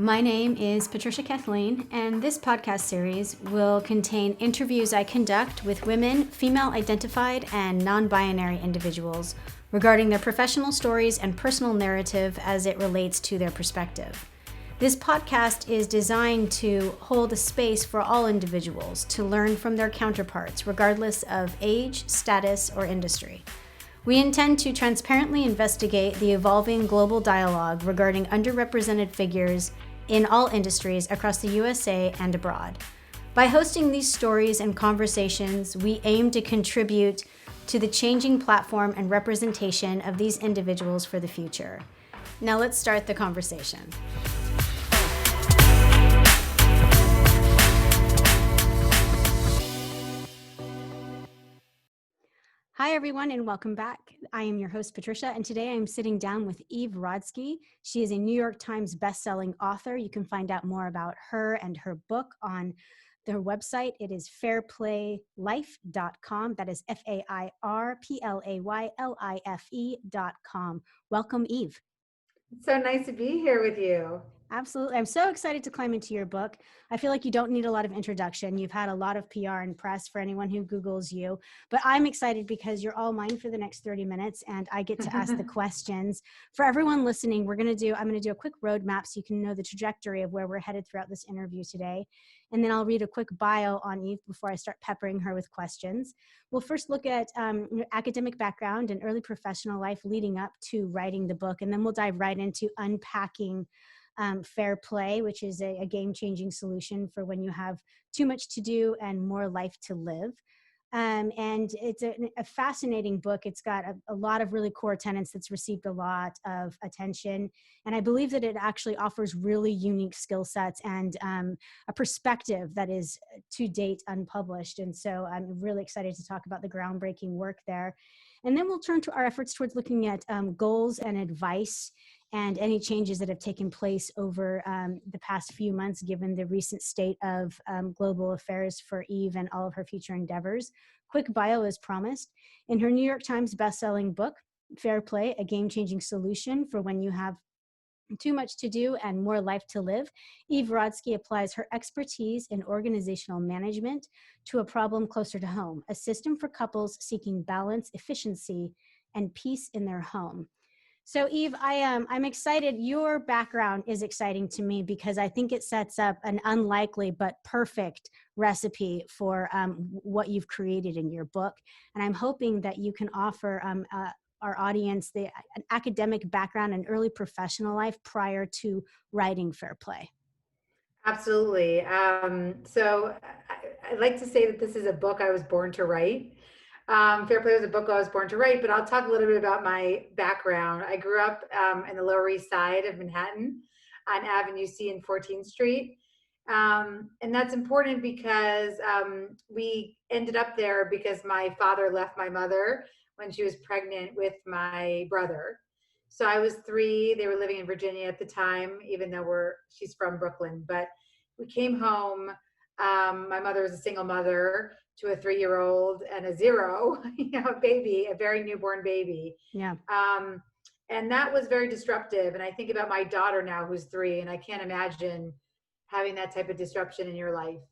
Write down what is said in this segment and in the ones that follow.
My name is Patricia Kathleen, and this podcast series will contain interviews I conduct with women, female identified, and non binary individuals regarding their professional stories and personal narrative as it relates to their perspective. This podcast is designed to hold a space for all individuals to learn from their counterparts, regardless of age, status, or industry. We intend to transparently investigate the evolving global dialogue regarding underrepresented figures in all industries across the USA and abroad. By hosting these stories and conversations, we aim to contribute to the changing platform and representation of these individuals for the future. Now let's start the conversation. Hi, everyone, and welcome back. I am your host, Patricia, and today I'm sitting down with Eve Rodsky. She is a New York Times bestselling author. You can find out more about her and her book on their website. It is fairplaylife.com. That is FAIRPLAYLIFE.com. Welcome, Eve. It's so nice to be here with you. Absolutely. I'm so excited to climb into your book. I feel like you don't need a lot of introduction. You've had a lot of PR and press for anyone who Googles you, but I'm excited because you're all mine for the next 30 minutes and I get to ask the questions. For everyone listening, I'm going to do a quick roadmap so you can know the trajectory of where we're headed throughout this interview today. And then I'll read a quick bio on Eve before I start peppering her with questions. We'll first look at your academic background and early professional life leading up to writing the book. And then we'll dive right into unpacking Fair Play, which is a game-changing solution for when you have too much to do and more life to live. And it's a fascinating book. It's got a lot of really core tenets that's received a lot of attention. And I believe that it actually offers really unique skill sets and a perspective that is to date unpublished. And so I'm really excited to talk about the groundbreaking work there. And then we'll turn to our efforts towards looking at goals and advice and any changes that have taken place over the past few months, given the recent state of global affairs for Eve and all of her future endeavors. Quick bio as promised. In her New York Times bestselling book, Fair Play, a game-changing solution for when you have too much to do and more life to live, Eve Rodsky applies her expertise in organizational management to a problem closer to home, a system for couples seeking balance, efficiency, and peace in their home. So Eve, I'm excited. Your background is exciting to me because I think it sets up an unlikely but perfect recipe for what you've created in your book. And I'm hoping that you can offer our audience an academic background and early professional life prior to writing Fair Play. Absolutely. So I like to say that this is a book I was born to write. Fair Play was a book I was born to write, but I'll talk a little bit about my background. I grew up in the Lower East Side of Manhattan on Avenue C and 14th Street. And that's important because we ended up there because my father left my mother when she was pregnant with my brother. So I was 3. They were living in Virginia at the time, even though she's from Brooklyn. But we came home. My mother was a single mother to a 3-year-old and a 0, a baby, a very newborn baby. Yeah. And that was very disruptive. And I think about my daughter now who's 3, and I can't imagine having that type of disruption in your life.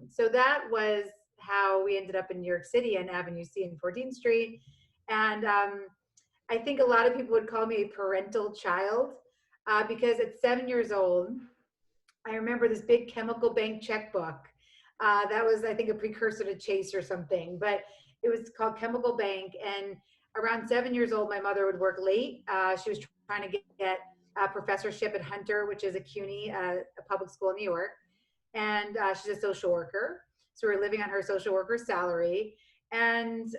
So that was how we ended up in New York City on Avenue C and 14th Street. And I think a lot of people would call me a parental child because at 7 years old, I remember this big chemical bank checkbook. That was, I think, a precursor to Chase or something, but it was called Chemical Bank. And around 7 years old, my mother would work late. She was trying to get a professorship at Hunter, which is a CUNY, a public school in New York. And she's a social worker. So we were living on her social worker salary. And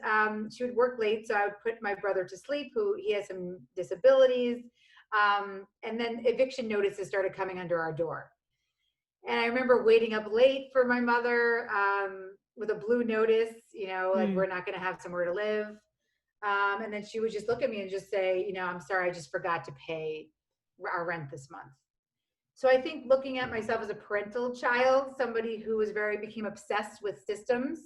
she would work late. So I would put my brother to sleep, he has some disabilities. And then eviction notices started coming under our door. And I remember waiting up late for my mother with a blue notice, like we're not going to have somewhere to live. And then she would just look at me and just say, I'm sorry, I just forgot to pay our rent this month. So I think looking at myself as a parental child, somebody who became obsessed with systems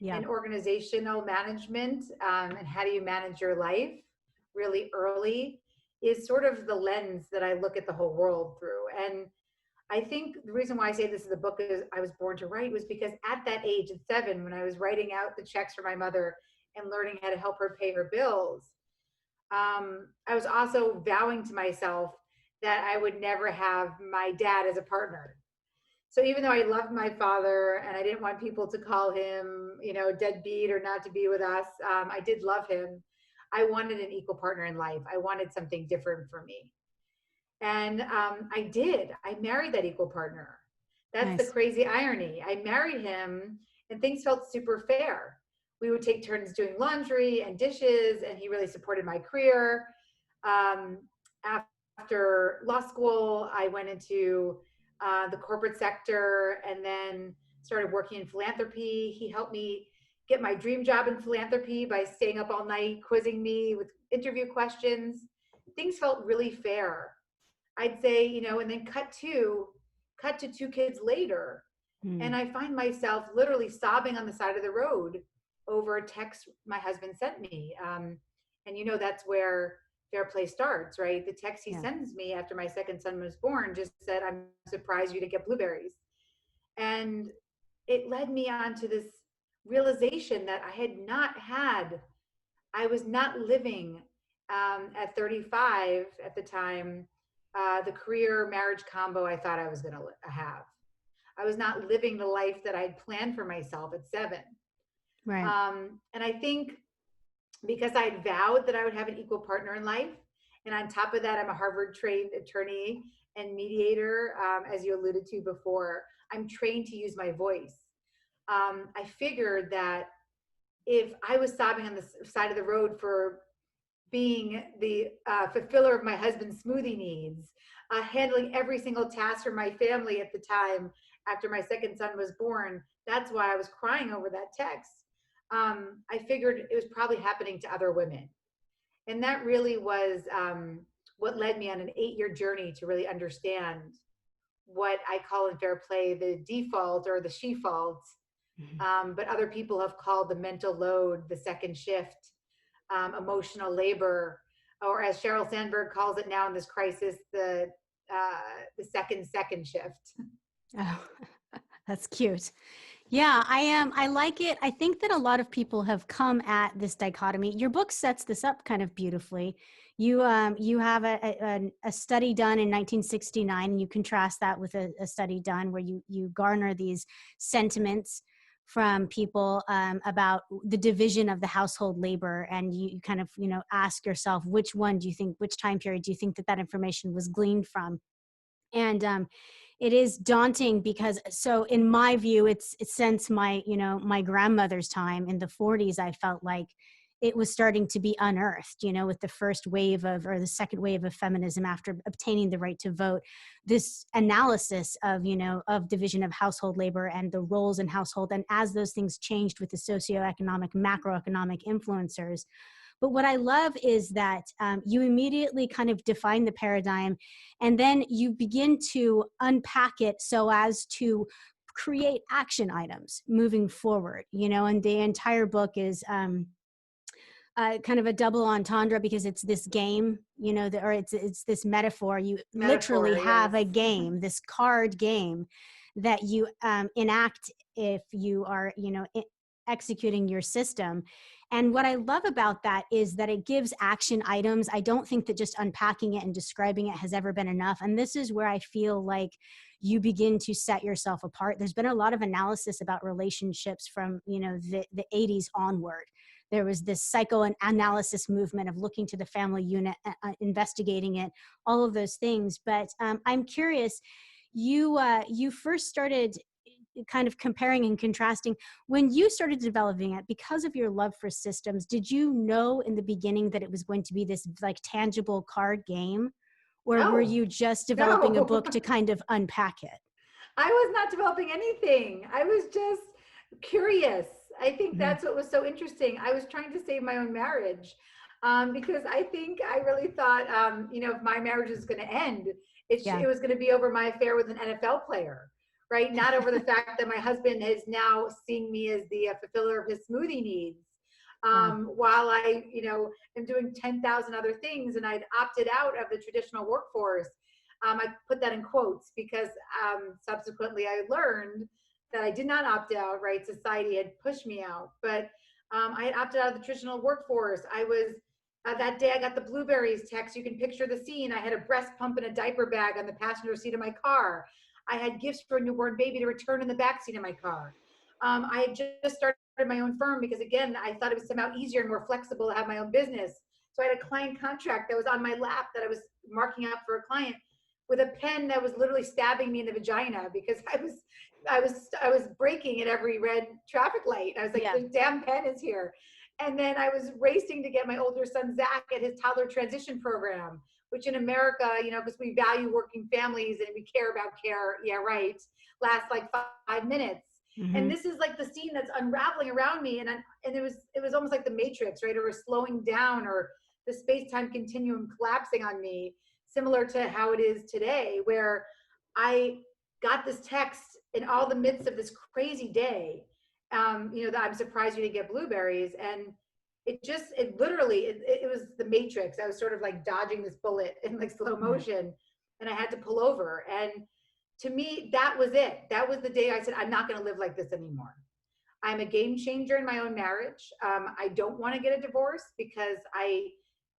and organizational management and how do you manage your life really early is sort of the lens that I look at the whole world through. And I think the reason why I say this is the book is I was born to write was because at that age at 7, when I was writing out the checks for my mother and learning how to help her pay her bills, I was also vowing to myself that I would never have my dad as a partner. So even though I loved my father and I didn't want people to call him, deadbeat or not to be with us, I did love him. I wanted an equal partner in life. I wanted something different for me. And I did. I married that equal partner. That's the Nice. crazy irony. I married him and things felt super fair. We would take turns doing laundry and dishes, and he really supported my career. Um, After law school, I went into the corporate sector and then started working in philanthropy. He helped me get my dream job in philanthropy by staying up all night, quizzing me with interview questions. Things felt really fair. I'd say, and then cut to 2 kids later. Mm. And I find myself literally sobbing on the side of the road over a text my husband sent me. And that's where fair play starts, right? The text he Yeah. sends me after my second son was born just said, "I'm surprised you didn't get blueberries." And it led me on to this realization that I had not had, I was not living at 35 at the time, the career marriage combo I thought I was going to have. I was not living the life that I'd planned for myself at 7. Right. And I think because I'd vowed that I would have an equal partner in life, and on top of that, I'm a Harvard trained attorney and mediator, as you alluded to before. I'm trained to use my voice. I figured that if I was sobbing on the side of the road for being the fulfiller of my husband's smoothie needs, handling every single task for my family at the time after my second son was born, that's why I was crying over that text. I figured it was probably happening to other women. And that really was what led me on an 8-year journey to really understand what I call in fair play the default or the she fault, but other people have called the mental load, the second shift, emotional labor, or as Sheryl Sandberg calls it now in this crisis, the second shift. Oh, that's cute. Yeah, I am. I like it. I think that a lot of people have come at this dichotomy. Your book sets this up kind of beautifully. You have a study done in 1969, and you contrast that with a study done where you garner these sentiments from people about the division of the household labor, and you kind of ask yourself which time period do you think that information was gleaned from. And it is daunting because, so in my view, it's since my grandmother's time in the 40s, I felt like it was starting to be unearthed, with the first wave or the second wave of feminism after obtaining the right to vote, this analysis of division of household labor and the roles in household. And as those things changed with the socioeconomic, macroeconomic influencers. But what I love is that you immediately kind of define the paradigm, and then you begin to unpack it so as to create action items moving forward, and the entire book is kind of a double entendre because it's this game, or it's this metaphor. You literally have Yes. a game, this card game that you enact if you are, executing your system. And what I love about that is that it gives action items. I don't think that just unpacking it and describing it has ever been enough. And this is where I feel like you begin to set yourself apart. There's been a lot of analysis about relationships from, the 80s onward. There was this psychoanalysis movement of looking to the family unit, investigating it, all of those things. But I'm curious, you first started kind of comparing and contrasting. When you started developing it, because of your love for systems, did you know in the beginning that it was going to be this like tangible card game? Or were No, you just developing a no. book to kind of unpack it? I was not developing anything. I was just curious. I think Mhm. that's what was so interesting. I was trying to save my own marriage because I think I really thought, if my marriage was going to end, Yeah. it was going to be over my affair with an NFL player, right? Not over the fact that my husband is now seeing me as the fulfiller of his smoothie needs. Wow. While I, am doing 10,000 other things, and I'd opted out of the traditional workforce. I put that in quotes because subsequently I learned that I did not opt out, right? Society had pushed me out, but I had opted out of the traditional workforce. I was, that day I got the blueberries text. You can picture the scene. I had a breast pump and a diaper bag on the passenger seat of my car. I had gifts for a newborn baby to return in the back seat of my car. I had just started my own firm because, again, I thought it was somehow easier and more flexible to have my own business. So I had a client contract that was on my lap that I was marking up for a client with a pen that was literally stabbing me in the vagina because I was braking at every red traffic light. I was like, Yeah. the damn pen is here. And then I was racing to get my older son Zach at his toddler transition program, which in America, you know, because we value working families and we care about care, yeah, right, lasts like 5 minutes. Mm-hmm. And this is like the scene that's unraveling around me, and it was almost like the Matrix, right? Or slowing down, or the space-time continuum collapsing on me, similar to how it is today, where I got this text in all the midst of this crazy day, you know, that I'm surprised you didn't get blueberries. And it literally, it was the Matrix. I was sort of like dodging this bullet in like slow motion, and I had to pull over. And to me, that was it. That was the day I said, I'm not going to live like this anymore. I'm a game changer in my own marriage. I don't want to get a divorce because I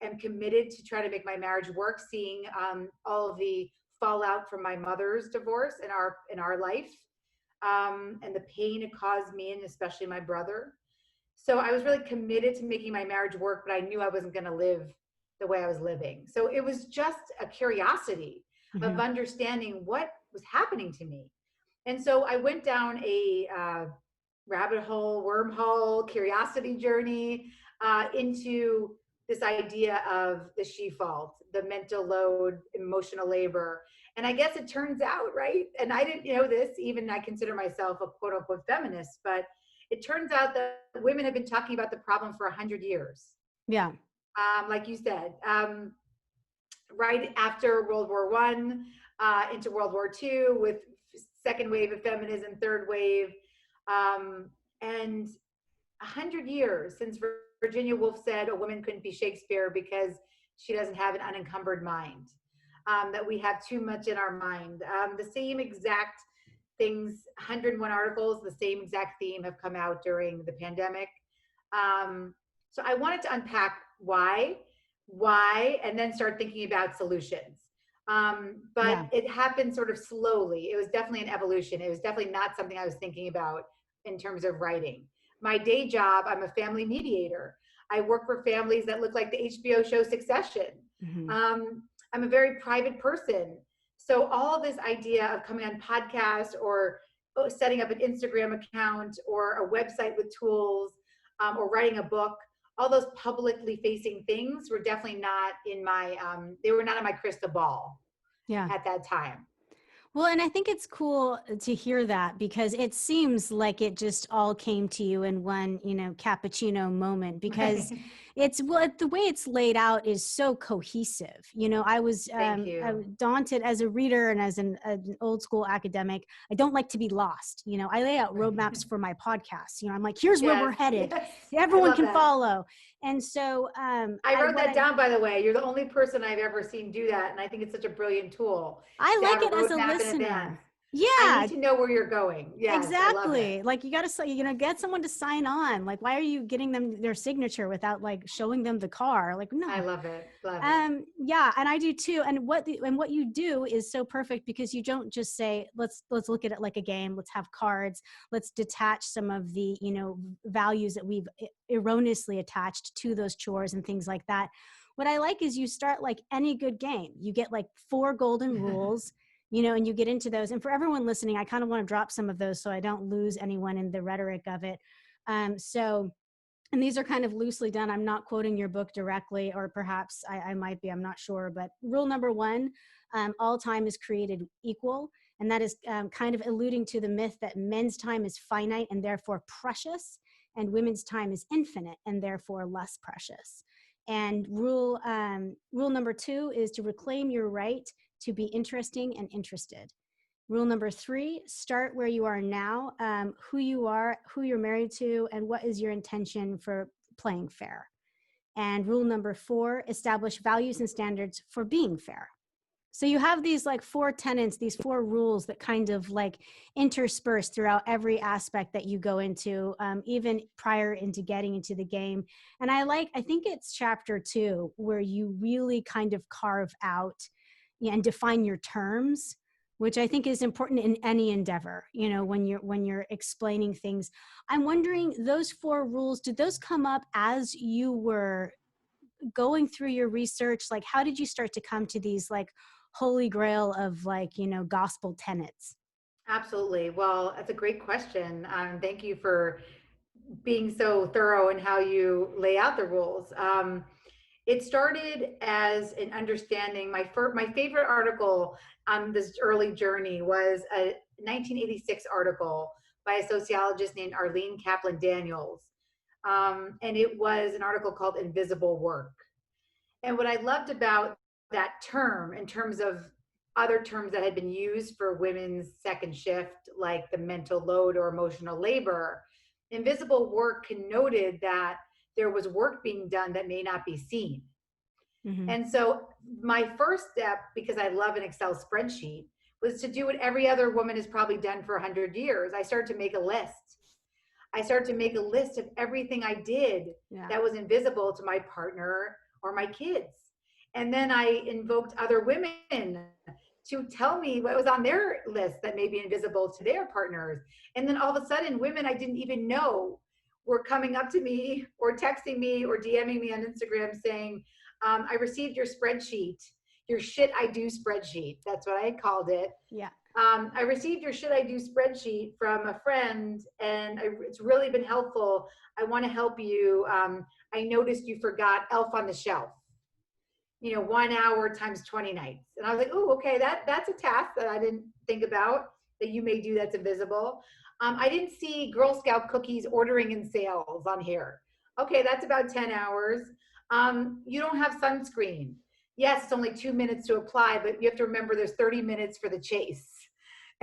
am committed to try to make my marriage work, seeing all of the fallout from my mother's divorce in our life, and the pain it caused me and especially my brother. So I was really committed to making my marriage work, but I knew I wasn't going to live the way I was living. So it was just a curiosity of understanding what was happening to me. And so I went down a rabbit hole, wormhole, curiosity journey into this idea of the she fault, the mental load, emotional labor. And I guess it turns out, right? And I didn't know this, even I consider myself a quote unquote feminist, but it turns out that women have been talking about the problem for 100 years. Yeah. Like you said, right after World War One, into World War Two, with second wave of feminism, third wave, and 100 years since Virginia Woolf said a woman couldn't be Shakespeare because she doesn't have an unencumbered mind, that we have too much in our mind. The same exact things, 101 articles, the same exact theme have come out during the pandemic. So I wanted to unpack why, and then start thinking about solutions. But it happened sort of slowly. It was definitely an evolution. It was definitely not something I was thinking about in terms of writing. My day job, I'm a family mediator. I work for families that look like the HBO show Succession. I'm a very private person. So all this idea of coming on podcast or setting up an Instagram account or a website with tools, or writing a book, all those publicly facing things were definitely not in my, they were not in my crystal ball at that time. Well, and I think it's cool to hear that because it seems like it just all came to you in one, you know, cappuccino moment, because the way it's laid out is so cohesive. You know, I was daunted as a reader and as an old school academic. I don't like to be lost. You know, I lay out roadmaps for my podcast. You know, I'm like, here's where we're headed. Everyone can follow. And so I wrote that down, by the way. You're the only person I've ever seen do that. And I think it's such a brilliant tool. I like it as a listener. Yeah. I need to know where you're going. Yes, exactly. Like you got to, you know, get someone to sign on. Like, why are you getting them their signature without like showing them the car? Like, no. I love it. Yeah. And I do too. And what you do is so perfect because you don't just say, let's look at it like a game. Let's have cards. Let's detach some of the, you know, values that we've erroneously attached to those chores and things like that. What I like is you start like any good game. You get like 4 golden rules, you know, and you get into those. And for everyone listening, I kind of want to drop some of those so I don't lose anyone in the rhetoric of it. And these are kind of loosely done. I'm not quoting your book directly, or perhaps I might be, I'm not sure. But rule number 1, all time is created equal. And that is kind of alluding to the myth that men's time is finite and therefore precious, and women's time is infinite and therefore less precious. And rule number 2 is to reclaim your right to be interesting and interested. Rule number 3, start where you are now, who you are, who you're married to, and what is your intention for playing fair. And rule number 4, establish values and standards for being fair. So you have these like four tenets, these four rules that kind of like intersperse throughout every aspect that you go into, even prior into getting into the game. And I think it's chapter 2 where you really kind of carve out and define your terms, which I think is important in any endeavor, when you're explaining things. I'm wondering, those four rules, did those come up as you were going through your research? Like, how did you start to come to these like holy grail of like, gospel tenets? Absolutely. Well, that's a great question. Thank you for being so thorough in how you lay out the rules. It started as an understanding. My favorite article on this early journey was a 1986 article by a sociologist named Arlene Kaplan Daniels. And it was an article called Invisible Work. And what I loved about that term, in terms of other terms that had been used for women's second shift, like the mental load or emotional labor, invisible work connoted that there was work being done that may not be seen. Mm-hmm. And so my first step, because I love an Excel spreadsheet, was to do what every other woman has probably done for 100 years. I started to make a list. I started to make a list of everything I did that was invisible to my partner or my kids. And then I invoked other women to tell me what was on their list that may be invisible to their partners. And then all of a sudden, women I didn't even know were coming up to me or texting me or DMing me on Instagram saying, I received your spreadsheet, your shit I do spreadsheet. That's what I called it. Yeah. I received your shit I do spreadsheet from a friend, and it's really been helpful. I want to help you. I noticed you forgot Elf on the Shelf. 1 hour times 20 nights. And I was like, oh, okay, that's a task that I didn't think about that you may do that's invisible. I didn't see Girl Scout cookies ordering in sales on here. Okay, that's about 10 hours. You don't have sunscreen. Yes, it's only 2 minutes to apply, but you have to remember there's 30 minutes for the chase.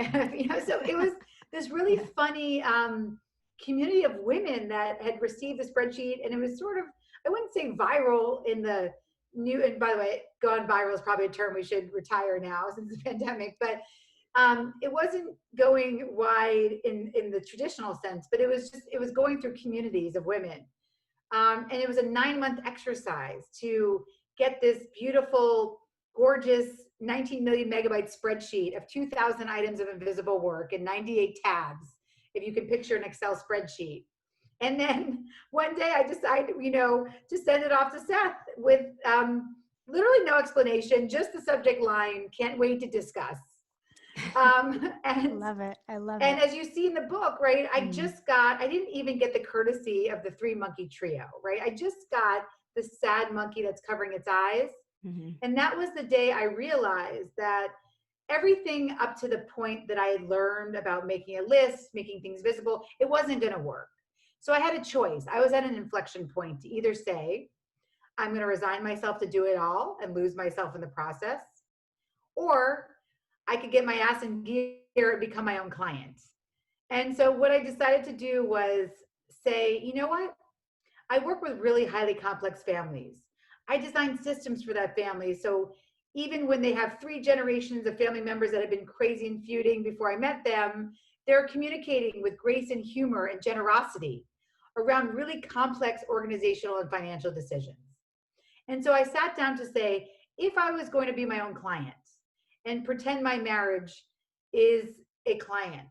So it was this really funny community of women that had received the spreadsheet, and it was sort of, I wouldn't say viral in the new, and by the way, going viral is probably a term we should retire now since the pandemic, but it wasn't going wide in the traditional sense, but it was going through communities of women. And it was a 9-month exercise to get this beautiful, gorgeous 19 million megabyte spreadsheet of 2,000 items of invisible work and 98 tabs, if you can picture an Excel spreadsheet. And then one day I decided, to send it off to Seth with literally no explanation, just the subject line, can't wait to discuss. And I love it. And as you see in the book, right, I didn't even get the courtesy of the 3-monkey trio, right? I just got the sad monkey that's covering its eyes. Mm-hmm. And that was the day I realized that everything up to the point that I had learned about making a list, making things visible, it wasn't going to work. So I had a choice. I was at an inflection point to either say, I'm going to resign myself to do it all and lose myself in the process, or I could get my ass in gear and become my own client. And so what I decided to do was say, you know what? I work with really highly complex families. I design systems for that family. So even when they have 3 generations of family members that have been crazy and feuding before I met them, they're communicating with grace and humor and generosity around really complex organizational and financial decisions. And so I sat down to say, if I was going to be my own client and pretend my marriage is a client,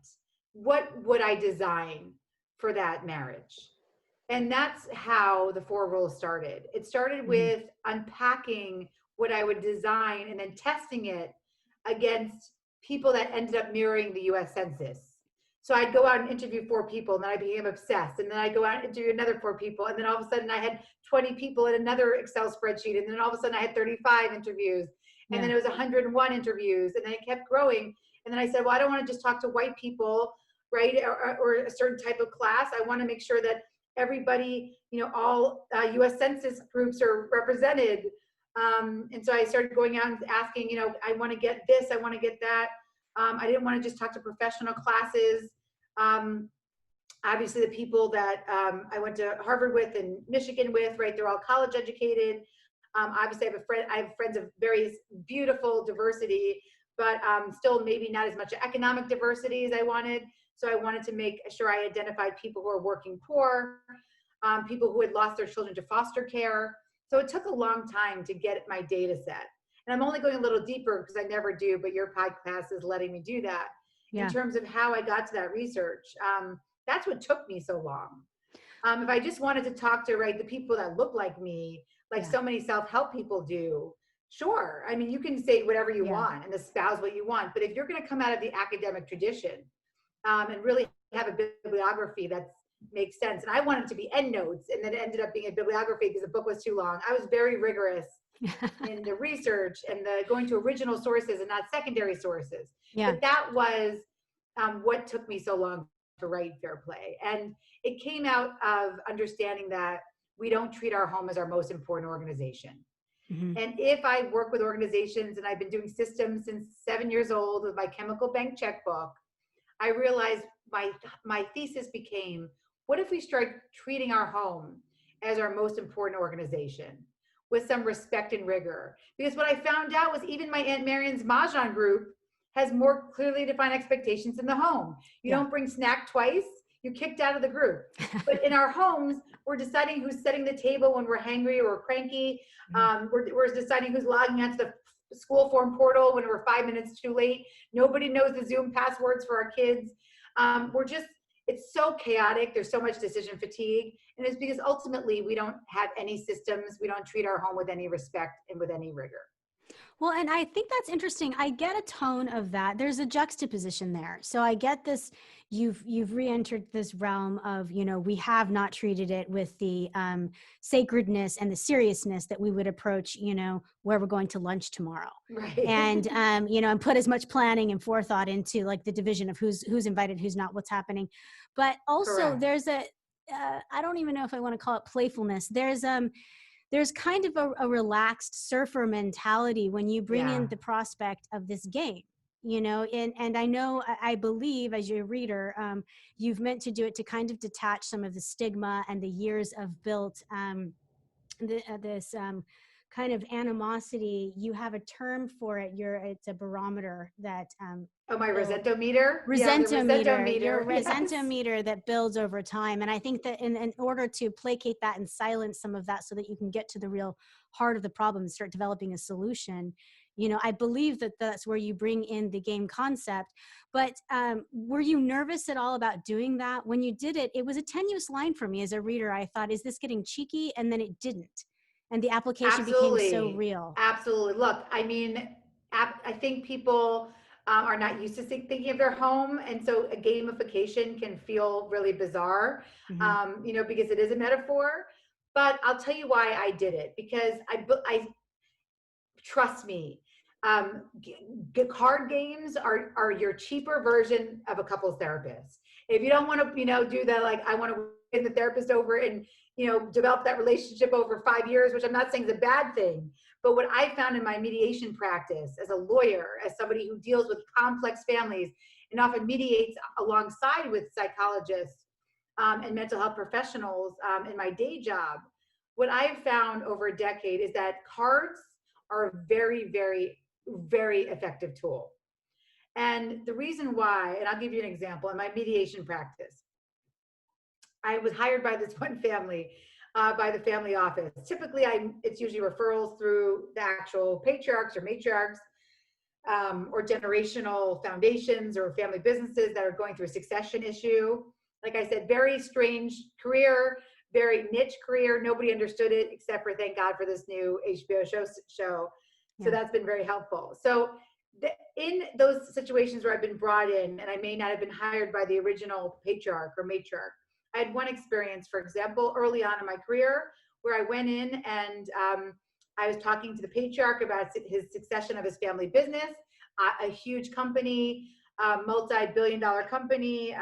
what would I design for that marriage? And that's how the 4 rules started. It started with unpacking what I would design and then testing it against people that ended up mirroring the US Census. So I'd go out and interview 4 people, and then I became obsessed. And then I'd go out and interview another 4 people. And then all of a sudden I had 20 people in another Excel spreadsheet. And then all of a sudden I had 35 interviews. And then it was 101 interviews. And then it kept growing. And then I said, well, I don't want to just talk to white people, right? Or a certain type of class. I want to make sure that everybody, all US Census groups are represented. And so I started going out and asking, I want to get this, I want to get that. I didn't want to just talk to professional classes. Obviously the people that I went to Harvard with and Michigan with, right, they're all college educated. Obviously, I have friends of various beautiful diversity, but still maybe not as much economic diversity as I wanted. So I wanted to make sure I identified people who are working poor, people who had lost their children to foster care. So it took a long time to get my data set. And I'm only going a little deeper because I never do, but your podcast is letting me do that in Yeah. terms of how I got to that research. That's what took me so long. If I just wanted to talk to the people that look like me, like so many self-help people do, sure. I mean, you can say whatever you want and espouse what you want, but if you're going to come out of the academic tradition and really have a bibliography that makes sense, and I wanted to be endnotes, and then it ended up being a bibliography because the book was too long. I was very rigorous in the research and the going to original sources and not secondary sources. But that was what took me so long to write Fair Play. And it came out of understanding that we don't treat our home as our most important organization. Mm-hmm. And if I work with organizations, and I've been doing systems since 7 years old with my chemical bank checkbook, I realized my thesis became, what if we start treating our home as our most important organization with some respect and rigor? Because what I found out was even my Aunt Marion's Mahjong group has more clearly defined expectations in the home. You don't bring snack twice, you're kicked out of the group. But in our homes, we're deciding who's setting the table when we're hangry or cranky. We're deciding who's logging onto the school form portal when we're 5 minutes too late. Nobody knows the Zoom passwords for our kids. It's so chaotic. There's so much decision fatigue. And it's because ultimately we don't have any systems. We don't treat our home with any respect and with any rigor. Well, and I think that's interesting. I get a tone of that. There's a juxtaposition there. So I get this, you've re-entered this realm of, we have not treated it with the sacredness and the seriousness that we would approach, where we're going to lunch tomorrow. Right. And, and put as much planning and forethought into like the division of who's invited, who's not, what's happening. But also there's I don't even know if I want to call it playfulness. There's kind of a relaxed surfer mentality when you bring in the prospect of this game, and I believe as your reader, you've meant to do it to kind of detach some of the stigma and the years of built, this kind of animosity. You have a term for it. It's a barometer that, my resentometer? Resentometer. Your resentometer that builds over time. And I think that in order to placate that and silence some of that so that you can get to the real heart of the problem and start developing a solution, I believe that that's where you bring in the game concept. But were you nervous at all about doing that? When you did it, it was a tenuous line for me as a reader. I thought, is this getting cheeky? And then it didn't. And the application became so real. Absolutely. Look, I mean, I think people are not used to thinking of their home. And so a gamification can feel really bizarre, because it is a metaphor. But I'll tell you why I did it. Because I trust me, card games are your cheaper version of a couples therapist. If you don't want to, do that, like I want to win the therapist over and, develop that relationship over 5 years, which I'm not saying is a bad thing. But what I found in my mediation practice as a lawyer, as somebody who deals with complex families and often mediates alongside with psychologists and mental health professionals in my day job, what I've found over a decade is that cards are a very, very, very effective tool. And the reason why, and I'll give you an example, in my mediation practice, I was hired by this one family, by the family office. Typically, it's usually referrals through the actual patriarchs or matriarchs, or generational foundations or family businesses that are going through a succession issue. Like I said, very strange career, very niche career. Nobody understood it except for, thank God for this new HBO show. So that's been very helpful. So in those situations where I've been brought in and I may not have been hired by the original patriarch or matriarch, I had one experience, for example, early on in my career where I went in and I was talking to the patriarch about his succession of his family business, a huge company, multi-billion-dollar company.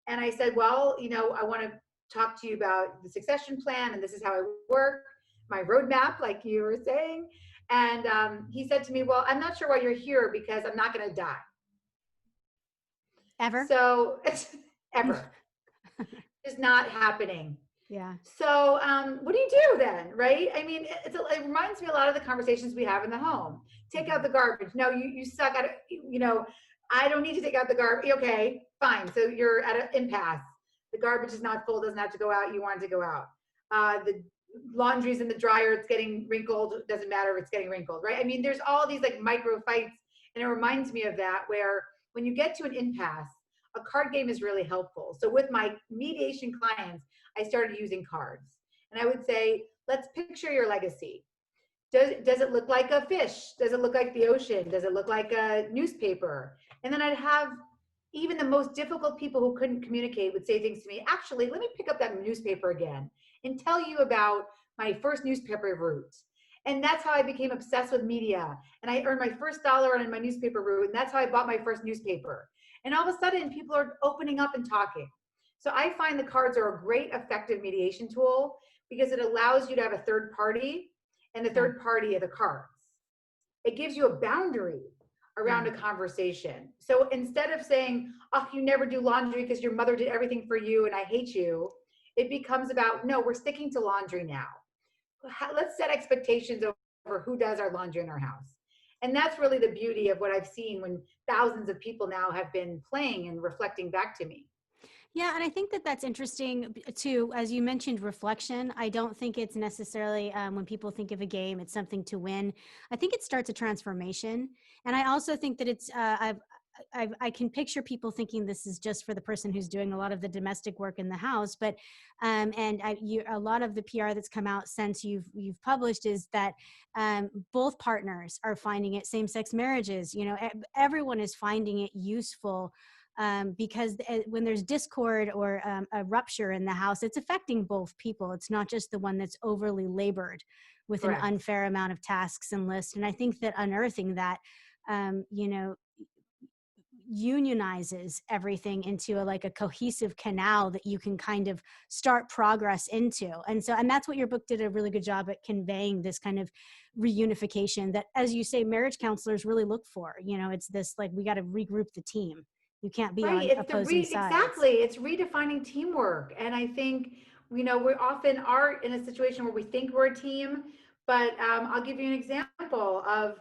And I said, well, I want to talk to you about the succession plan, and this is how I work, my roadmap, like you were saying. And he said to me, well, I'm not sure why you're here because I'm not going to die. Ever? So, ever. It's not happening. Yeah. So what do you do then, right? I mean, it reminds me a lot of the conversations we have in the home. Take out the garbage. No, you suck at it. I don't need to take out the garbage. Okay, fine. So you're at an impasse. The garbage is not full, doesn't have to go out. You want it to go out. The laundry's in the dryer. It's getting wrinkled. Doesn't matter if it's getting wrinkled, right? I mean, there's all these like micro fights. And it reminds me of that, where when you get to an impasse, a card game is really helpful. So with my mediation clients, I started using cards. And I would say, let's picture your legacy. Does it look like a fish? Does it look like the ocean? Does it look like a newspaper? And then I'd have even the most difficult people who couldn't communicate would say things to me, actually, let me pick up that newspaper again and tell you about my first newspaper route. And that's how I became obsessed with media. And I earned my first dollar on my newspaper route. And that's how I bought my first newspaper. And all of a sudden, people are opening up and talking. So I find the cards are a great effective mediation tool because it allows you to have a third party and the third party of the cards. It gives you a boundary around a conversation. So instead of saying, oh, you never do laundry because your mother did everything for you and I hate you, it becomes about, no, we're sticking to laundry now. Let's set expectations over who does our laundry in our house. And that's really the beauty of what I've seen when thousands of people now have been playing and reflecting back to me. Yeah, and I think that that's interesting too. As you mentioned, reflection. I don't think it's necessarily when people think of a game, it's something to win. I think it starts a transformation, and I also think that it's. I can picture people thinking this is just for the person who's doing a lot of the domestic work in the house, but a lot of the PR that's come out since you've published is that both partners are finding it. Same-sex marriages, everyone is finding it useful. Because when there's discord or a rupture in the house, it's affecting both people. It's not just the one that's overly labored with Correct. an unfair amount of tasks and lists. And I think that unearthing that, unionizes everything into a cohesive canal that you can kind of start progress into. And that's what your book did a really good job at conveying, this kind of reunification that, as you say, marriage counselors really look for. It's this, we got to regroup the team. You can't be on opposing sides. Exactly. It's redefining teamwork. And I think, we often are in a situation where we think we're a team, but I'll give you an example of,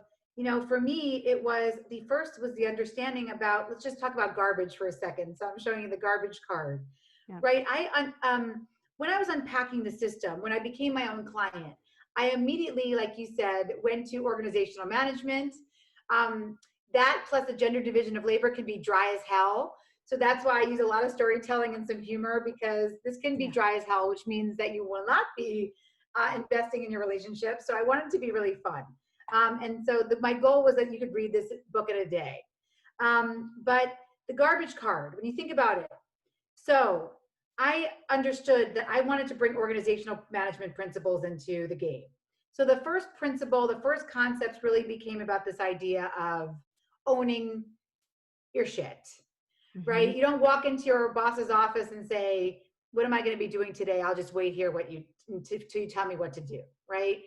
for me, the first was the understanding about, let's just talk about garbage for a second. So I'm showing you the garbage card, right? When I was unpacking the system, when I became my own client, I immediately, like you said, went to organizational management. That plus the gender division of labor can be dry as hell. So that's why I use a lot of storytelling and some humor, because this can be dry as hell, which means that you will not be investing in your relationship. So I wanted to be really fun. And so my goal was that you could read this book in a day. But the garbage card, when you think about it, so I understood that I wanted to bring organizational management principles into the game. So the first principle, the first concepts really became about this idea of owning your shit, right? You don't walk into your boss's office and say, what am I going to be doing today? I'll just wait here till you tell me what to do, right?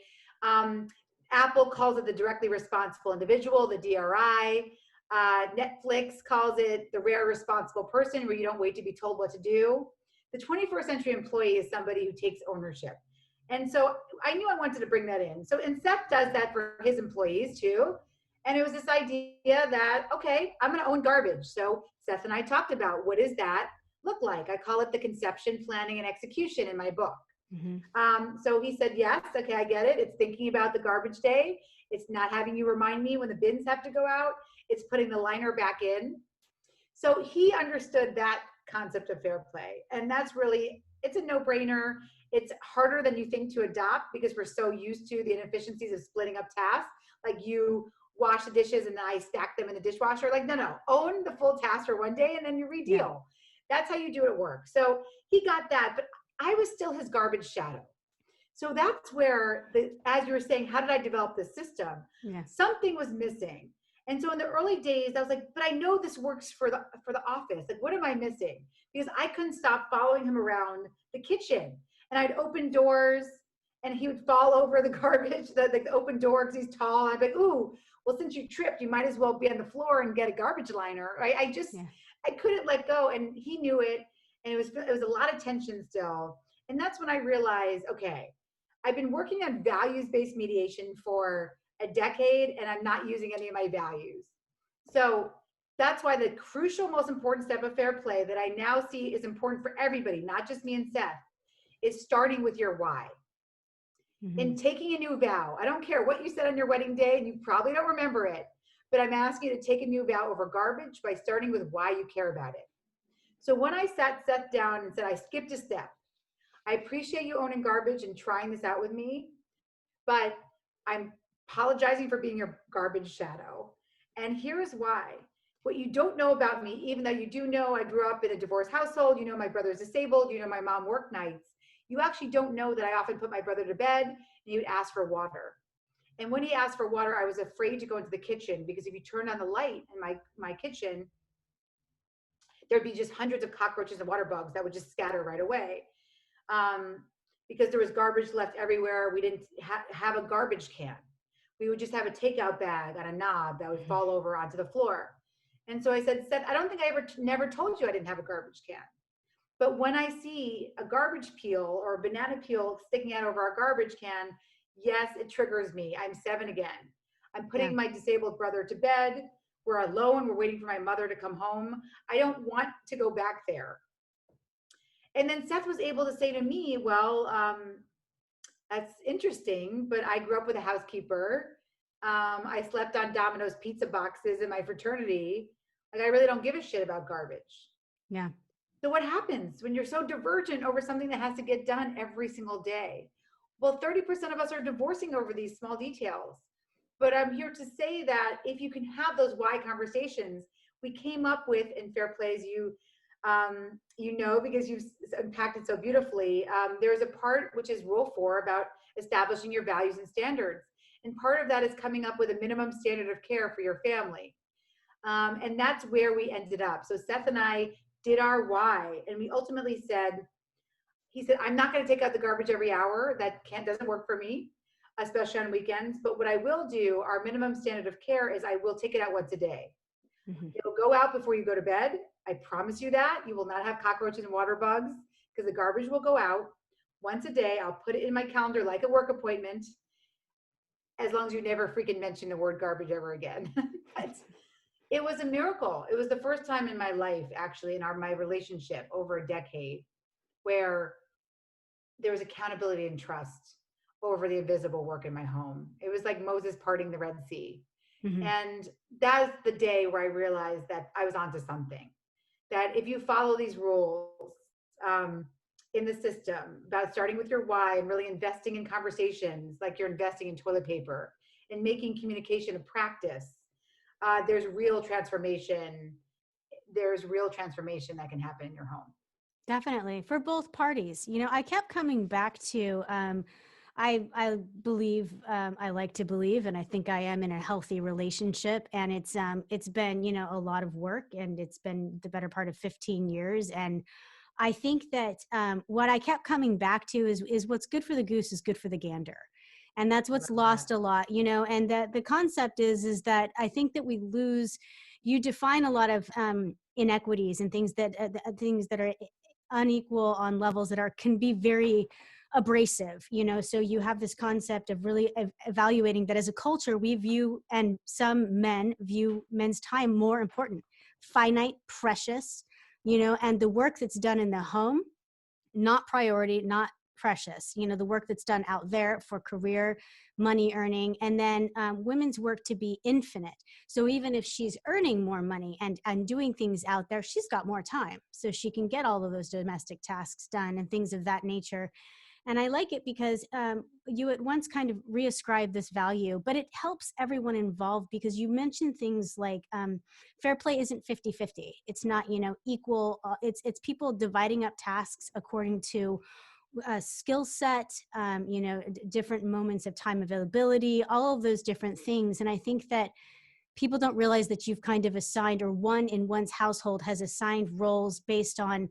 Apple calls it the directly responsible individual, the DRI. Netflix calls it the rare responsible person, where you don't wait to be told what to do. The 21st century employee is somebody who takes ownership. And so I knew I wanted to bring that in. So, and Seth does that for his employees too. And it was this idea that, okay, I'm going to own garbage. So Seth and I talked about, what does that look like? I call it the conception, planning, and execution in my book. So he said, yes, okay, I get it. It's thinking about the garbage day. It's not having you remind me when the bins have to go out. It's putting the liner back in. So he understood that concept of fair play. And that's really, it's a no-brainer. It's harder than you think to adopt because we're so used to the inefficiencies of splitting up tasks. Like, you wash the dishes and then I stack them in the dishwasher. Like, no, own the full task for one day and then you redeal. Yeah. That's how you do it at work. So he got that, but I was still his garbage shadow. So that's where, as you were saying, how did I develop this system? Yeah. Something was missing. And so in the early days, I was like, but I know this works for the office. Like, what am I missing? Because I couldn't stop following him around the kitchen. And I'd open doors and he would fall over the garbage, the open door, because he's tall. And I'd be like, ooh, well, since you tripped, you might as well be on the floor and get a garbage liner. Right? I couldn't let go. And he knew it. And it was a lot of tension still. And that's when I realized, okay, I've been working on values-based mediation for a decade and I'm not using any of my values. So that's why the crucial, most important step of fair play that I now see is important for everybody, not just me and Seth, is starting with your why. In taking a new vow. I don't care what you said on your wedding day, and you probably don't remember it, but I'm asking you to take a new vow over garbage by starting with why you care about it. So when I sat Seth down and said, I skipped a step, I appreciate you owning garbage and trying this out with me, but I'm apologizing for being your garbage shadow. And here's why. What you don't know about me, even though you do know I grew up in a divorced household, you know my brother's disabled, you know my mom worked nights, you actually don't know that I often put my brother to bed and he would ask for water. And when he asked for water, I was afraid to go into the kitchen because if you turned on the light in my kitchen, there'd be just hundreds of cockroaches and water bugs that would just scatter right away. Because there was garbage left everywhere. We didn't have a garbage can. We would just have a takeout bag on a knob that would fall over onto the floor. And so I said, Seth, I don't think I never told you I didn't have a garbage can. But when I see a garbage peel or a banana peel sticking out over our garbage can, yes, it triggers me. I'm 7 again. I'm putting my disabled brother to bed. We're alone. We're waiting for my mother to come home. I don't want to go back there. And then Seth was able to say to me, well, that's interesting, but I grew up with a housekeeper. I slept on Domino's pizza boxes in my fraternity. Like, I really don't give a shit about garbage. Yeah. So what happens when you're so divergent over something that has to get done every single day? Well, 30% of us are divorcing over these small details. But I'm here to say that if you can have those why conversations, we came up with in Fair Plays, you know, because you've unpacked it so beautifully, there's a part which is Rule 4 about establishing your values and standards. And part of that is coming up with a minimum standard of care for your family. And that's where we ended up. So Seth and I did our why, and we ultimately said, he said, I'm not going to take out the garbage every hour. That doesn't work for me, especially on weekends. But what I will do, our minimum standard of care is I will take it out once a day. It'll go out before you go to bed. I promise you that. You will not have cockroaches and water bugs because the garbage will go out once a day. I'll put it in my calendar like a work appointment, as long as you never freaking mention the word garbage ever again. But it was a miracle. It was the first time in my life, actually, in my relationship over a decade, where there was accountability and trust over the invisible work in my home. It was like Moses parting the Red Sea. And that's the day where I realized that I was onto something. That if you follow these rules in the system about starting with your why and really investing in conversations like you're investing in toilet paper and making communication a practice, there's real transformation. There's real transformation that can happen in your home. Definitely, for both parties. You know, I kept coming back to, I believe, I like to believe, and I think I am in a healthy relationship. And it's been, you know, a lot of work, and it's been the better part of 15 years. And I think that what I kept coming back to is what's good for the goose is good for the gander. And that's what's lost a lot, you know, and that the concept is that I think that we lose, you define a lot of inequities and things that are unequal on levels that can be very abrasive, you know. So you have this concept of really evaluating that as a culture we view, and some men view, men's time more important, finite, precious, you know, and the work that's done in the home, not priority, not precious, you know, the work that's done out there for career, money earning, and then women's work to be infinite. So even if she's earning more money and doing things out there, she's got more time, so she can get all of those domestic tasks done and things of that nature. And I like it because you at once kind of reascribe this value, but it helps everyone involved, because you mentioned things like fair play isn't 50-50. It's not, you know, equal. It's people dividing up tasks according to skill set, you know, different moments of time availability, all of those different things. And I think that people don't realize that you've kind of assigned, or one in one's household has assigned roles based on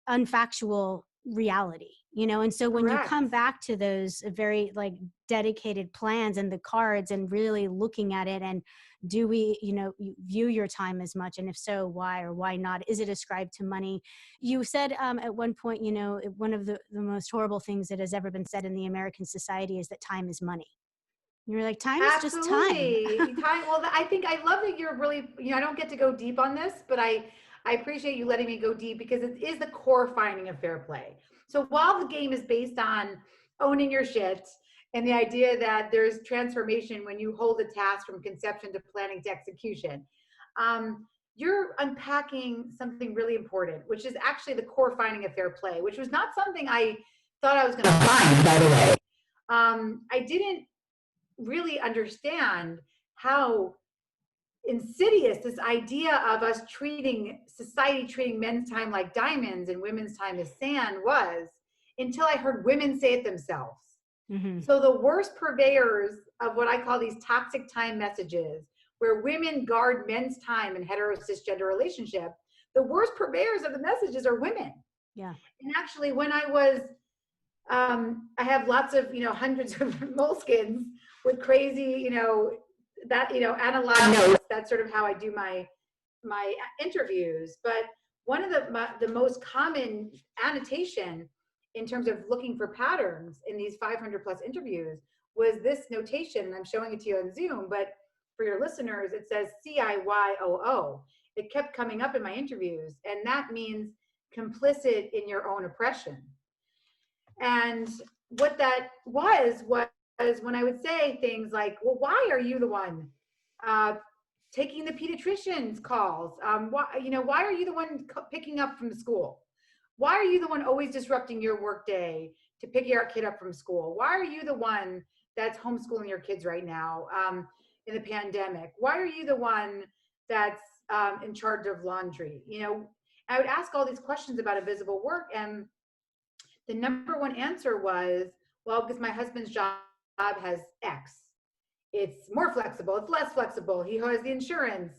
unfactual reality. And so when you Correct. come back to those very like dedicated plans and the cards and really looking at it, and do we, you view your time as much? And if so, why or why not? Is it ascribed to money? You said at one point, one of the most horrible things that has ever been said in the American society is that time is money. And you're like, time is just time. Absolutely. Well, I think I love that you're really, I don't get to go deep on this, but I appreciate you letting me go deep because it is the core finding of fair play. So while the game is based on owning your shit and the idea that there's transformation when you hold a task from conception to planning to execution, you're unpacking something really important, which is actually the core finding of fair play, which was not something I thought I was going to find, by the way. I didn't really understand how insidious this idea of us society treating men's time like diamonds and women's time as sand was, until I heard women say it themselves. Mm-hmm. So the worst purveyors of what I call these toxic time messages, where women guard men's time in hetero cisgender relationship, the worst purveyors of the messages are women. Yeah. And actually, when I was, I have lots of, hundreds of moleskins with crazy, analyze notes. That's sort of how I do my interviews. But one of the most common annotation in terms of looking for patterns in these 500 plus interviews was this notation, and I'm showing it to you on Zoom, but for your listeners, it says CIYOO. It kept coming up in my interviews, and that means complicit in your own oppression. And what that was when I would say things like, well, why are you the one taking the pediatrician's calls? Why are you the one picking up from school? Why are you the one always disrupting your work day to pick your kid up from school? Why are you the one that's homeschooling your kids right now in the pandemic? Why are you the one that's in charge of laundry? I would ask all these questions about invisible work, and the number one answer was, well, because my husband's job has X. It's more flexible. It's less flexible. He has the insurance.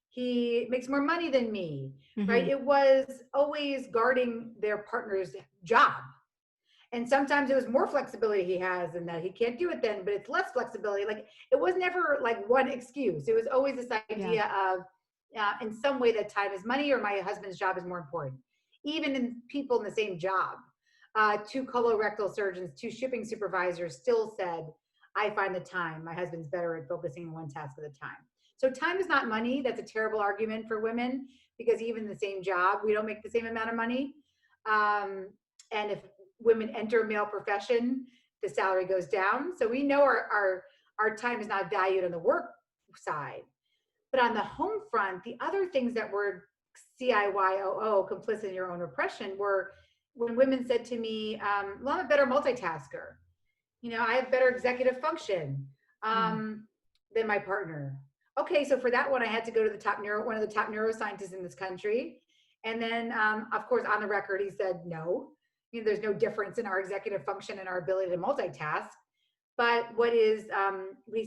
He makes more money than me, mm-hmm. right? It was always guarding their partner's job. And sometimes it was more flexibility he has and that he can't do it then, but it's less flexibility. Like, it was never like one excuse. It was always this idea of, in some way, that time is money, or my husband's job is more important. Even in people in the same job, 2 colorectal surgeons, 2 shipping supervisors still said, I find the time. My husband's better at focusing on one task at a time. So time is not money. That's a terrible argument for women, because even in the same job, we don't make the same amount of money. And if women enter a male profession, the salary goes down. So we know our time is not valued on the work side. But on the home front, the other things that were CIYOO, complicit in your own oppression, were when women said to me, well, I'm a better multitasker. I have better executive function than my partner. Okay, so for that one, I had to go to one of the top neuroscientists in this country. And then, of course, on the record, he said, no, there's no difference in our executive function and our ability to multitask. But what he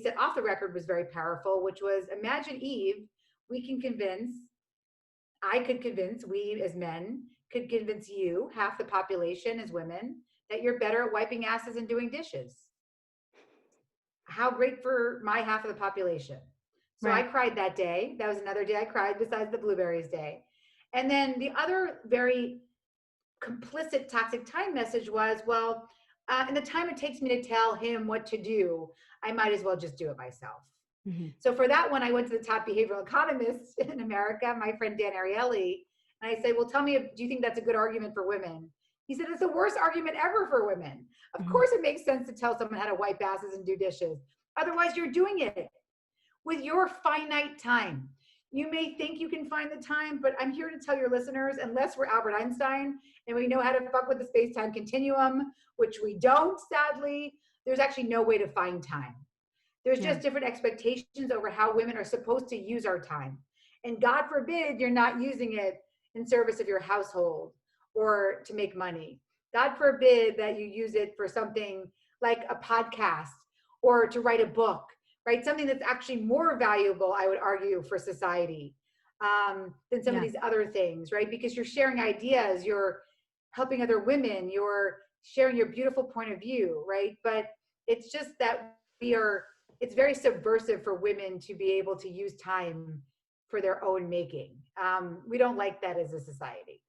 said off the record was very powerful, which was, imagine, Eve, we as men could convince you, half the population as women, that you're better at wiping asses and doing dishes. How great for my half of the population. So right. I cried that day. That was another day I cried besides the blueberries day. And then the other very complicit toxic time message was, well, in the time it takes me to tell him what to do, I might as well just do it myself. Mm-hmm. So for that one, I went to the top behavioral economist in America, my friend Dan Ariely, and I said, well, tell me, do you think that's a good argument for women? He said, it's the worst argument ever for women. Of mm-hmm. course it makes sense to tell someone how to wipe asses and do dishes. Otherwise, you're doing it with your finite time. You may think you can find the time, but I'm here to tell your listeners, unless we're Albert Einstein and we know how to fuck with the space-time continuum, which we don't, sadly, there's actually no way to find time. There's just different expectations over how women are supposed to use our time. And God forbid you're not using it in service of your household or to make money. God forbid that you use it for something like a podcast or to write a book, right? Something that's actually more valuable, I would argue, for society than some of these other things, right? Because you're sharing ideas, you're helping other women, you're sharing your beautiful point of view, right? But it's just that it's very subversive for women to be able to use time for their own making. We don't like that as a society.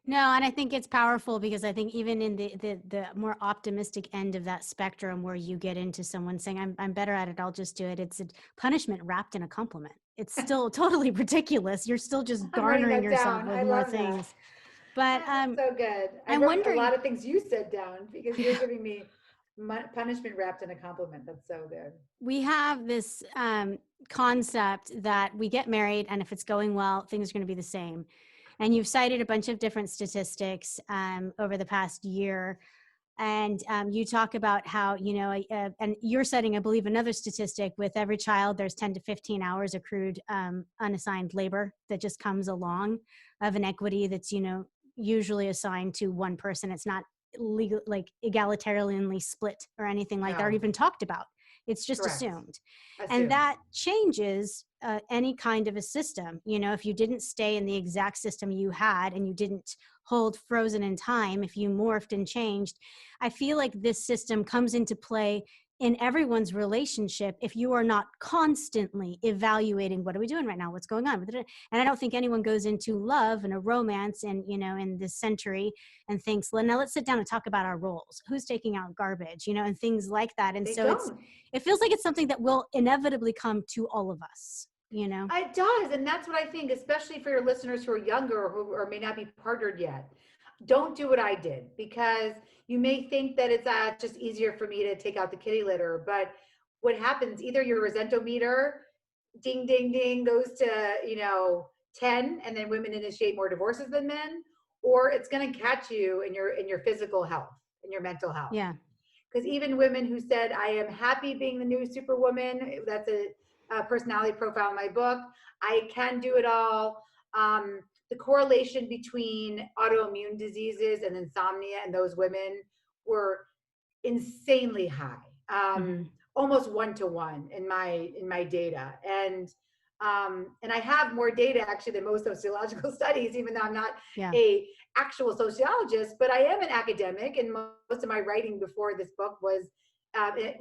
No, and I think it's powerful because I think even in the more optimistic end of that spectrum, where you get into someone saying, I'm better at it, I'll just do it. It's a punishment wrapped in a compliment. It's still totally ridiculous. You're still just I'm writing garnering that yourself down. with I more love that. things. But That's so good. I I'm wrote a wondering, lot of things you said down because you're giving me punishment wrapped in a compliment. That's so good. we have this concept that we get married, and if it's going well, things are going to be the same. And you've cited a bunch of different statistics over the past year. And you talk about how, and you're citing, I believe, another statistic: with every child, there's 10 to 15 hours accrued unassigned labor that just comes along of an equity that's, usually assigned to one person. It's not legal, like egalitarianly split or anything like that, or No, even talked about. It's just correct. assumed. And Assumed. that changes any kind of a system. If you didn't stay in the exact system you had and you didn't hold frozen in time, if you morphed and changed, I feel like this system comes into play in everyone's relationship if you are not constantly evaluating, what are we doing right now, what's going on. And I don't think anyone goes into love and a romance and in this century and thinks, well, now let's sit down and talk about our roles, who's taking out garbage, and things like that. And They so don't. it feels like it's something that will inevitably come to all of us. It does. And that's what I think, especially for your listeners who are younger or may not be partnered yet. Don't do what I did, because you may think that it's just easier for me to take out the kitty litter. But what happens, either your resentometer, ding, ding, ding, goes to, 10, and then women initiate more divorces than men, or it's going to catch you in your physical health, in your mental health. Yeah. Because even women who said, I am happy being the new superwoman, that's a personality profile in my book, I can do it all. The correlation between autoimmune diseases and insomnia in those women were insanely high, almost 1-to-1 in my data. And I have more data actually than most sociological studies, even though I'm not a actual sociologist, but I am an academic, and most of my writing before this book was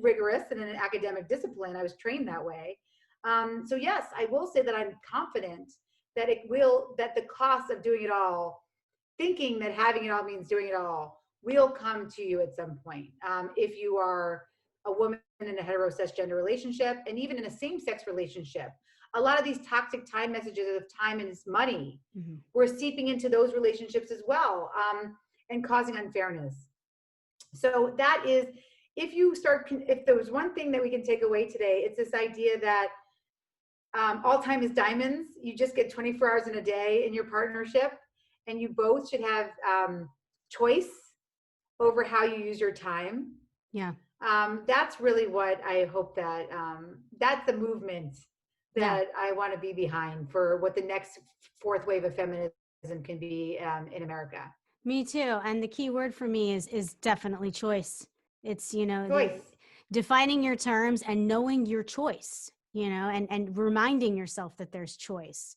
rigorous and in an academic discipline. I was trained that way. So yes, I will say that I'm confident that that the cost of doing it all, thinking that having it all means doing it all, will come to you at some point. If you are a woman in a hetero-cisgender relationship, and even in a same-sex relationship, a lot of these toxic time messages of time and money were seeping into those relationships as well, and causing unfairness. So that is, if there was one thing that we can take away today, it's this idea that all time is diamonds. You just get 24 hours in a day in your partnership, and you both should have choice over how you use your time. Yeah. That's really what I hope that that's the movement that I want to be behind for what the next fourth wave of feminism can be in America. Me too. And the key word for me is definitely choice. It's, Choice. defining your terms and knowing your choice, and reminding yourself that there's choice.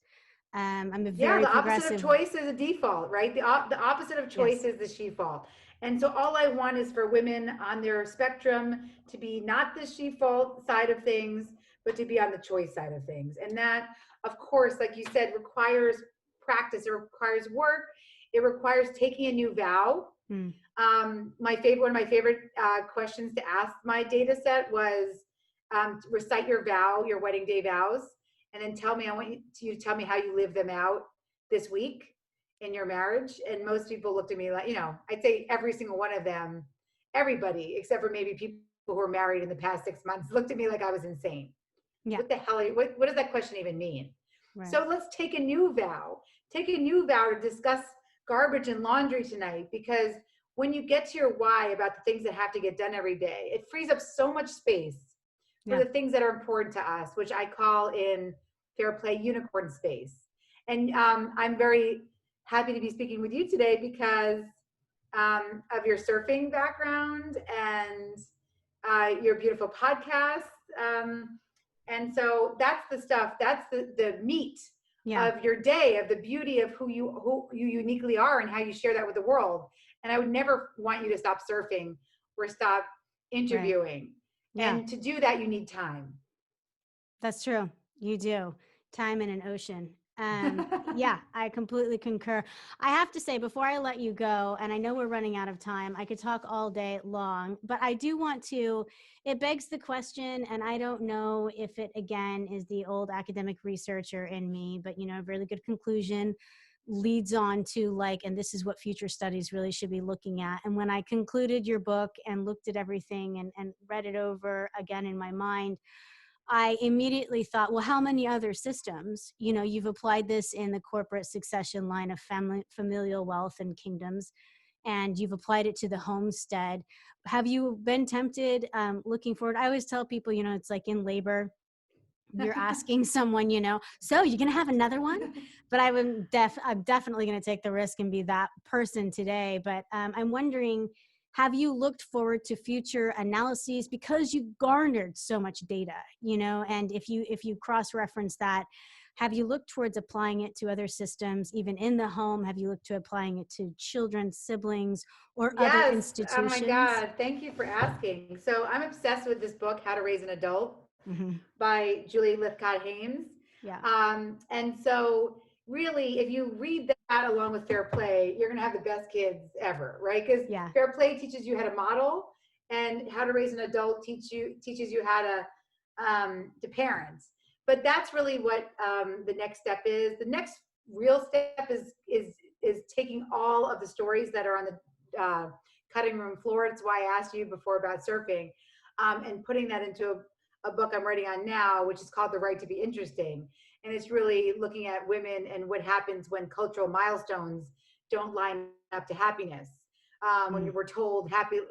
I'm a very the progressive. opposite of choice is a default, right? The opposite of choice is the she-fault. And so all I want is for women on their spectrum to be not the she-fault side of things, but to be on the choice side of things. And that, of course, like you said, requires practice. It requires work. It requires taking a new vow. One of my favorite questions to ask my data set was recite your vow, your wedding day vows, and then I want you to tell me how you live them out this week in your marriage. And most people looked at me like, I'd say every single one of them, everybody, except for maybe people who were married in the past 6 months, looked at me like I was insane. Yeah. What the hell what does that question even mean? Right. So let's take a new vow. Take a new vow to discuss garbage and laundry tonight, because when you get to your why about the things that have to get done every day, it frees up so much space for the things that are important to us, which I call in Fair Play unicorn space. And I'm very happy to be speaking with you today because of your surfing background and your beautiful podcast. And so that's the stuff, that's the meat of your day, of the beauty of who you uniquely are and how you share that with the world. And I would never want you to stop surfing or stop interviewing. Yeah, And to do that, you need time. that's true. You do. Time in an ocean. Yeah, I completely concur. I have to say, before I let you go, and I know we're running out of time, I could talk all day long, but I do want to, it begs the question, and I don't know if it, again, is the old academic researcher in me, but, a really good conclusion leads on to like, and this is what future studies really should be looking at. And when I concluded your book and looked at everything and read it over again in my mind, I immediately thought, well, how many other systems? You've applied this in the corporate succession line of familial wealth and kingdoms, and you've applied it to the homestead. Have you been tempted, looking forward? I always tell people, it's like in labor, you're asking someone, so you're going to have another one? But I'm definitely going to take the risk and be that person today. But I'm wondering, have you looked forward to future analyses because you garnered so much data, and if you cross-reference that, have you looked towards applying it to other systems, even in the home? Have you looked to applying it to children, siblings, or other Yes. Oh my institutions? God. Thank you for asking. So I'm obsessed with this book, How to Raise an Adult Mm-hmm. by Julie Lithcott-Haynes. Yeah. And so really, if you read that along with Fair Play, you're going to have the best kids ever, right? Because Yeah. Fair Play teaches you how to model, and How to Raise an Adult teaches you how to parent. But that's really what the next step is. The next real step is taking all of the stories that are on the cutting room floor. That's why I asked you before about surfing, and putting that into a book I'm writing on now, which is called The Right to Be Interesting. And it's really looking at women and what happens when cultural milestones don't line up to happiness. When we're told happy,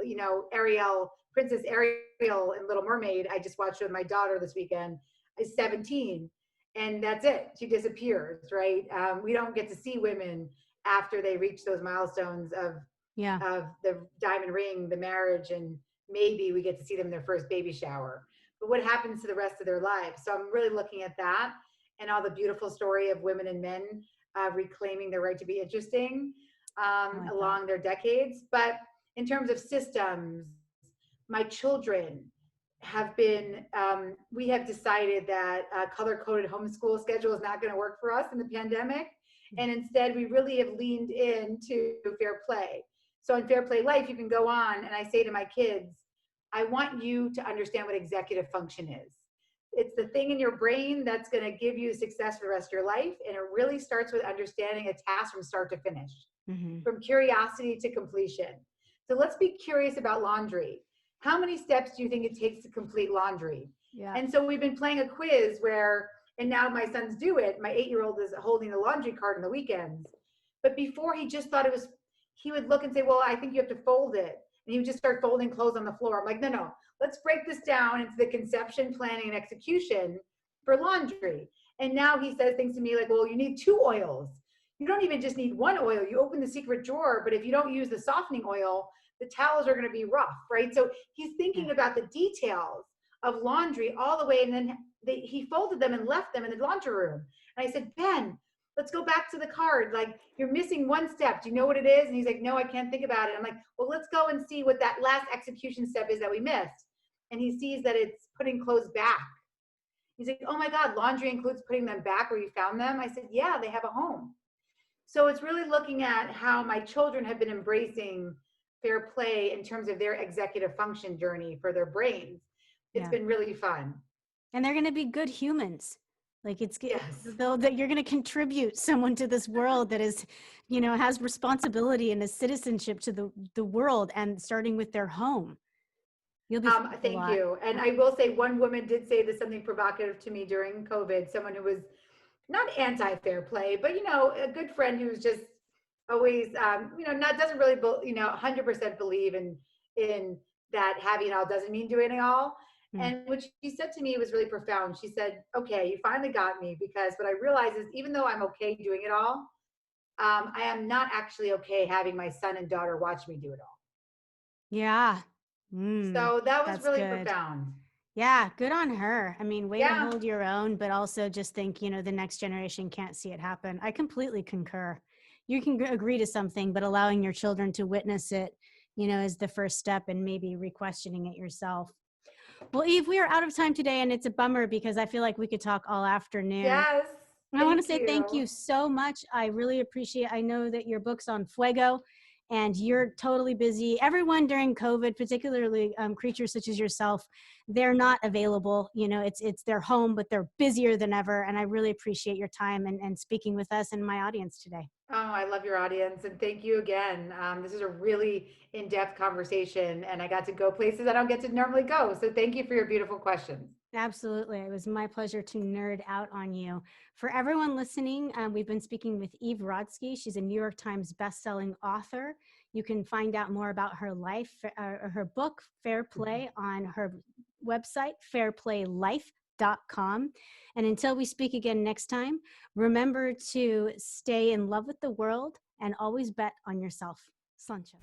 Ariel, Princess Ariel in Little Mermaid, I just watched with my daughter this weekend, is 17. And that's it. She disappears, right? We don't get to see women after they reach those milestones of the diamond ring, the marriage, and maybe we get to see them in their first baby shower. But what happens to the rest of their lives? So I'm really looking at that and all the beautiful story of women and men reclaiming their right to be interesting along their decades. But in terms of systems, my children have been, we have decided that a color-coded homeschool schedule is not going to work for us in the pandemic. And instead, we really have leaned into Fair Play. So in Fair Play Life, you can go on, and I say to my kids, I want you to understand what executive function is. It's the thing in your brain that's going to give you success for the rest of your life. And it really starts with understanding a task from start to finish, from curiosity to completion. So let's be curious about laundry. How many steps do you think it takes to complete laundry? Yeah. And so we've been playing a quiz where, and now my sons do it. My 8-year-old is holding the laundry cart on the weekends. But before, he just thought it was, he would look and say, well, I think you have to fold it. And he would just start folding clothes on the floor. I'm like, no, let's break this down into the conception, planning, and execution for laundry. And now he says things to me like, well, you need 2 oils. You don't even just need 1 oil. You open the secret drawer, but if you don't use the softening oil, the towels are going to be rough, right? So he's thinking about the details of laundry all the way. And then he folded them and left them in the laundry room. And I said, Ben, let's go back to the card. Like, you're missing 1 step. Do you know what it is? And he's like, no, I can't think about it. I'm like, well, let's go and see what that last execution step is that we missed. And he sees that it's putting clothes back. He's like, oh my God, laundry includes putting them back where you found them? I said, yeah, they have a home. So it's really looking at how my children have been embracing Fair Play in terms of their executive function journey for their brains. It's been really fun. And they're going to be good humans. Like Yes. though that you're going to contribute someone to this world that is, has responsibility and a citizenship to the world, and starting with their home. You'll be thank you. And I will say, one woman did say this something provocative to me during COVID. Someone who was not anti-fair play, but a good friend who's just always doesn't really 100% believe in that having it all doesn't mean doing it all. And what she said to me was really profound. She said, okay, you finally got me, because what I realize is, even though I'm okay doing it all, I am not actually okay having my son and daughter watch me do it all. Yeah. So that was really profound. Yeah, good on her. I mean, way to hold your own, but also just think, the next generation can't see it happen. I completely concur. you can agree to something, but allowing your children to witness it, is the first step, and maybe re-questioning it yourself. Well, Eve, we are out of time today, and it's a bummer because I feel like we could talk all afternoon. Yes. I want to say thank you so much. I really appreciate, I know that your book's on Fuego and you're totally busy. Everyone during COVID, particularly creatures such as yourself, they're not available. It's their home, but they're busier than ever. And I really appreciate your time and speaking with us and my audience today. Oh, I love your audience. And thank you again. This is a really in-depth conversation, and I got to go places I don't get to normally go. So thank you for your beautiful questions. Absolutely. It was my pleasure to nerd out on you. For everyone listening, we've been speaking with Eve Rodsky. She's a New York Times bestselling author. You can find out more about her life, her book, Fair Play, on her website, fairplaylife.com. And until we speak again next time, remember to stay in love with the world and always bet on yourself. Sláinte.